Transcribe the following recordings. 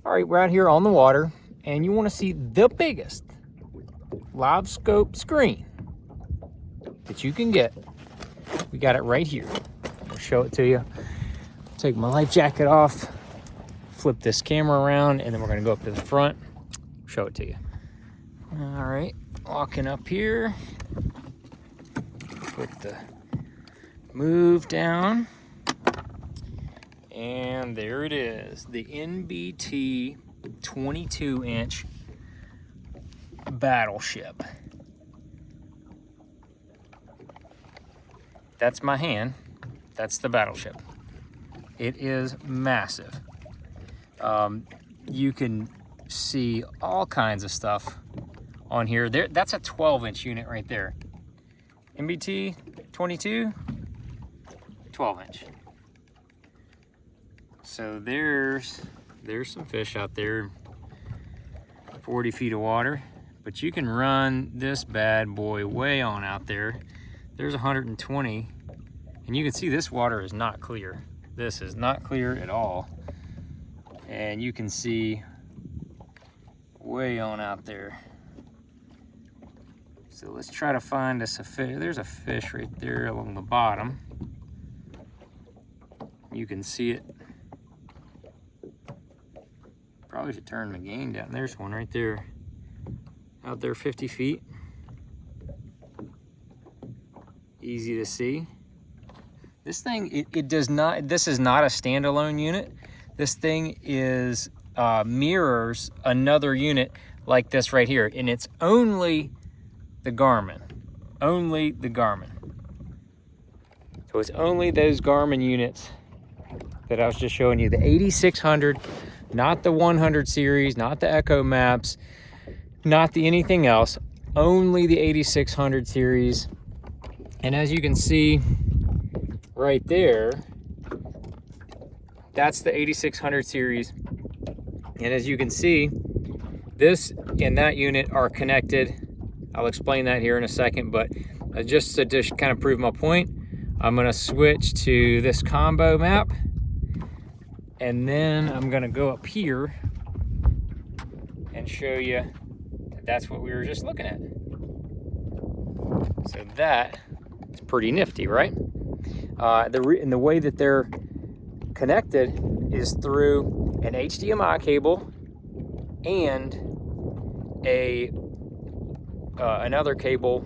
All right, we're out here on the water, and you want to see the biggest LiveScope screen that you can get. We got it right here. I'll show it to you. Take my life jacket off, flip this camera around, and then we're gonna go up to the front, show it to you. All right, walking up here, put the move down, and there it is, the NBT 22-inch Battleship. That's my hand. That's the Battleship. It is massive. You can see all kinds of stuff on here. That's a 12-inch unit right there. NBT 22, 12-inch. So there's some fish out there, 40 feet of water, but you can run this bad boy way on out there. There's 120, and you can see this water is not clear. This is not clear at all. And you can see way on out there. So let's try to find us a fish. There's a fish right there along the bottom. You can see it. Probably should turn the gain down. There's one right there. Out there 50 feet. Easy to see. This thing, it does not, this is not a standalone unit. This thing is, mirrors another unit like this right here. And it's only the Garmin. Only the Garmin. So it's only those Garmin units that I was just showing you. The 8600, not the 100 series, not the Echo Maps, not the anything else. Only the 8600 series. And as you can see right there, that's the 8600 series. And as you can see, this and that unit are connected. I'll explain that here in a second, but just to kind of prove my point, I'm gonna switch to this combo map, and then I'm gonna go up here and show you that that's what we were just looking at. So that is pretty nifty, right? And the way that they're connected is through an HDMI cable and another cable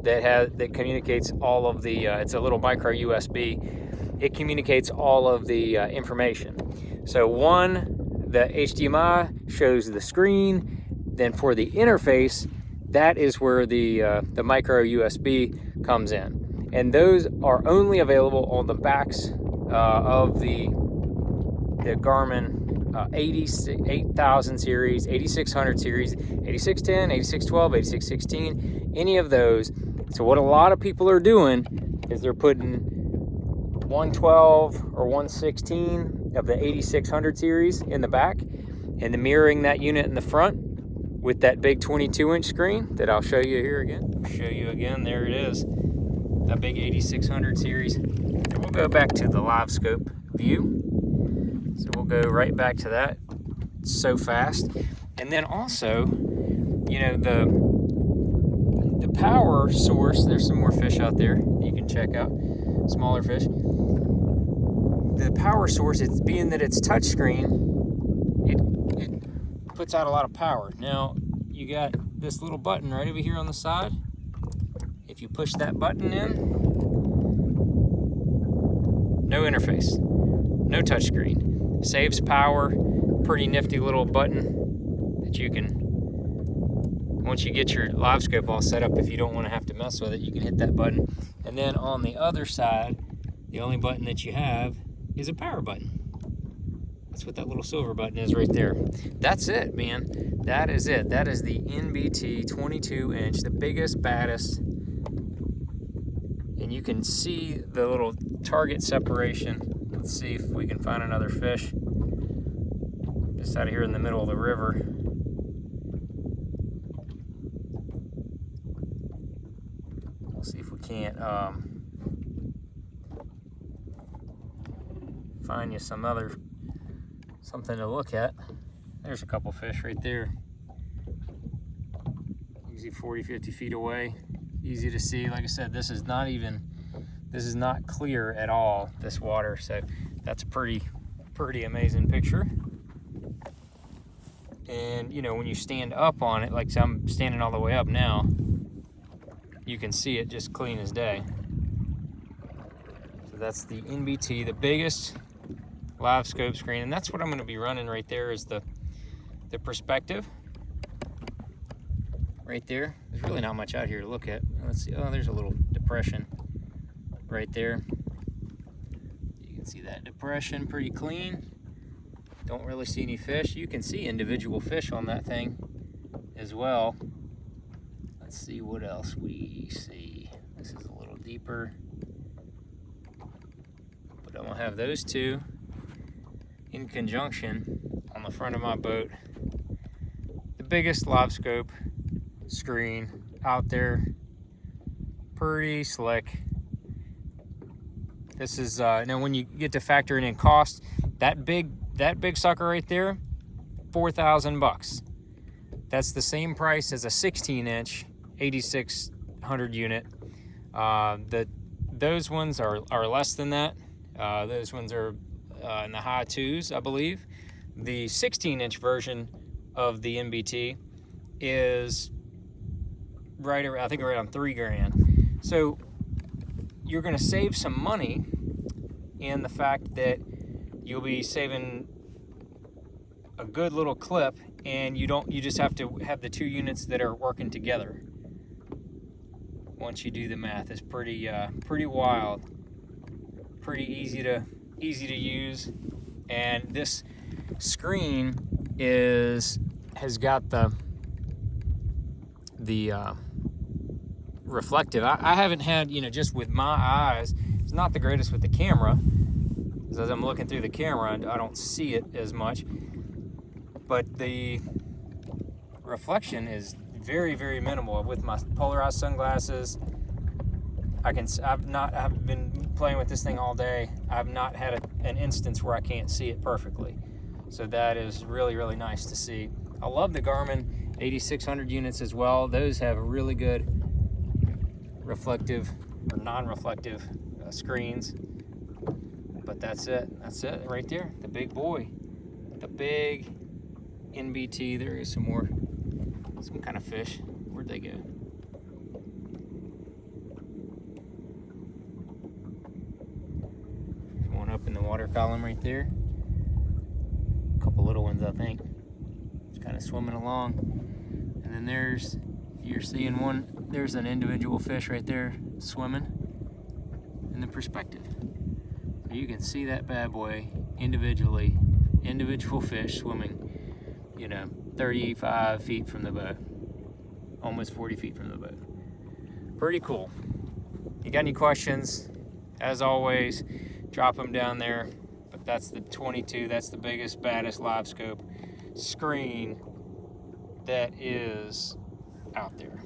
that communicates all of the. It's a little micro USB. It communicates all of the information. So the HDMI shows the screen. Then for the interface, that is where the micro USB comes in. And those are only available on the backs of the Garmin 8000 series, 8600 series, 8610, 8612, 8616, any of those. So what a lot of people are doing is they're putting 112 or 116 of the 8600 series in the back and then mirroring that unit in the front with that big 22-inch screen that I'll show you here again. Show you again, there it is. That big 8600 series. And we'll go back to the LiveScope view. So we'll go right back to that so fast. And then also, you know, the power source, there's some more fish out there you can check out, smaller fish. The power source, it's being that it's touchscreen, it puts out a lot of power. Now, you got this little button right over here on the side. If you push that button in, no interface, no touchscreen. Saves power, pretty nifty little button that you can, once you get your LiveScope all set up, if you don't want to have to mess with it, you can hit that button. And then on the other side, the only button that you have is a power button. That's what that little silver button is right there. That's it, man. That is it. That is the NBT 22-inch, the biggest, baddest. And you can see the little target separation. Let's see if we can find another fish. Just out of here in the middle of the river. We'll see if we can't find you something to look at. There's a couple fish right there. Easy 40-50 feet away. Easy to see. Like I said, this is not clear at all, this water. So that's a pretty amazing picture. And you know, when you stand up on it, like I'm standing all the way up now, you can see it just clean as day. So that's the NBT, the biggest LiveScope screen, and that's what I'm going to be running right there is the perspective. Right there. There's really not much out here to look at. Let's see. Oh, there's a little depression right there. You can see that depression pretty clean. Don't really see any fish. You can see individual fish on that thing as well. Let's see what else we see. This is a little deeper. But I'm gonna have those two in conjunction on the front of my boat. The biggest LiveScope screen out there. Pretty slick. This is now when you get to factoring in cost, that big sucker right there, $4,000. That's the same price as a 16-inch 8600 unit. Those ones are less than that. Those ones are in the high twos, I believe. The 16-inch version of the NBT is right around, I think around $3,000. So you're going to save some money in the fact that you'll be saving a good little clip, and you just have to have the two units that are working together. Once you do the math, it's pretty wild, pretty easy to use. And this screen has got the reflective. I haven't had, you know, just with my eyes, it's not the greatest with the camera, because as I'm looking through the camera, I don't see it as much, but the reflection is very, very minimal. With my polarized sunglasses, I've been playing with this thing all day. I've not had an instance where I can't see it perfectly. So that is really, really nice to see. I love the Garmin 8600 units as well. Those have really good reflective or non-reflective screens. But that's it right there. The big boy, the big NBT. There is some kind of fish. Where'd they go? There's one up in the water column right there. A couple little ones, I think. Just kind of swimming along. And then you're seeing one, there's an individual fish right there swimming in the perspective. So you can see that bad boy individually, individual fish swimming, you know, 35 feet from the boat, almost 40 feet from the boat. Pretty cool. You got any questions, as always, drop them down there. But that's the 22, that's the biggest, baddest LiveScope screen that is out there.